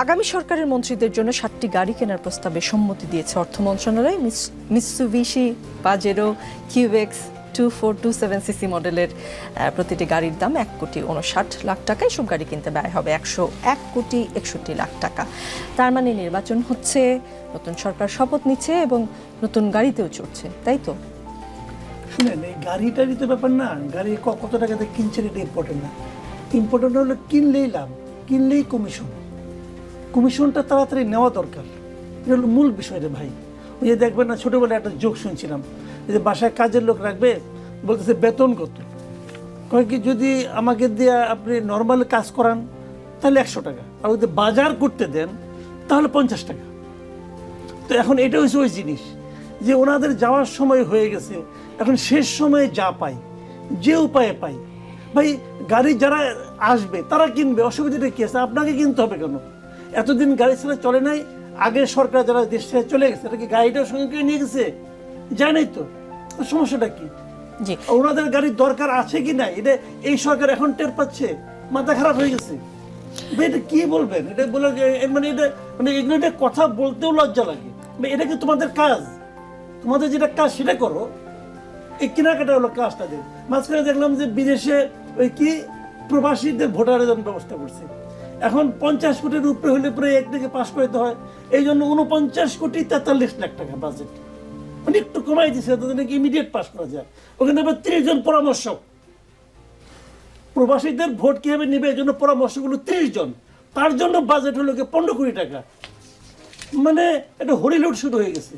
আগামী সরকারের মন্ত্রীদের জন্য 7টি গাড়ি কেনার প্রস্তাবে সম্মতি দিয়েছে অর্থ মন্ত্রণালয়। মিৎসুবিশি পাজেরো কিউএক্স 2427cc মডেলের প্রতিটি গাড়ির দাম 1,59,00,000 টাকা। এসব গাড়ি কিনতে ব্যয় হবে 101,61,00,000 টাকা। তার মানে নির্বাচন হচ্ছে, নতুন সরকার শপথ নিচ্ছে এবং নতুন গাড়িতেও চড়ছে, তাই তো? শুনেন, এই গাড়িটারই তো ব্যাপার না, গাড়ি কত টাকাতে কিনছেন এটা ইম্পর্টেন্ট না। ইম্পর্টেন্ট হলো কিনলেই লাভ, কিনলেই কমিশনটা তাড়াতাড়ি নেওয়া দরকার। এটা হলো মূল বিষয়টা ভাই। ওই যে দেখবেন না, ছোটোবেলায় একটা জোক শুনছিলাম, যে বাসায় কাজের লোক রাখবে, বলতেছে বেতন কত, কয় কি যদি আমাকে দিয়ে আপনি নর্মাল কাজ করান তাহলে 100 টাকা, আর যদি বাজার করতে দেন তাহলে 50 টাকা। তো এখন এটা হচ্ছে ওই জিনিস যে ওনাদের যাওয়ার সময় হয়ে গেছে, এখন শেষ সময়ে যা পাই, যে উপায়ে পাই। ভাই গাড়ি যারা আসবে তারা কিনবে, অসুবিধাটা কি আছে? আপনাকে কিনতে হবে কেন? এতদিন গাড়ি ছাড়া চলে নাই, আগের সরকার যারা দেশ ছেড়ে চলে গেছে, এটা কি গাড়িটার সঙ্গে কেউ নিয়ে গেছে? যায় নাই তো, সমস্যাটা কি? জি, ওনাদের গাড়ির দরকার আছে কি নাই এটা এই সরকার এখন টের পাচ্ছে, মাথা খারাপ হয়ে গেছে। এটা কি বলবেন? এটা বলে এটা কথা বলতেও লজ্জা লাগে। এটা কি তোমাদের কাজ? তোমাদের যেটা কাজ সেটা করো, এই কেনাকাটা হলো কাজটা দেন। মাঝখানে দেখলাম যে বিদেশে ওই কি প্রবাসীদের ভোটারের জন্য ব্যবস্থা করছে। এখন 50 কোটির উপরে হলে পরে একদিকে পাস করতে হয়, এই জন্য 49,43,00,000 টাকা বাজেট, মানে একটু কমাই দিচ্ছে তাদেরকে ইমিডিয়েট পাস করা যায়। ওখানে আবার 30 জন পরামর্শক, প্রবাসীদের ভোট কিভাবে নিবে এই জন্য পরামর্শগুলো 30 জন, তার জন্য বাজেট হলো 15 কোটি টাকা। মানে এটা হরিলুট শুরু হয়ে গেছে।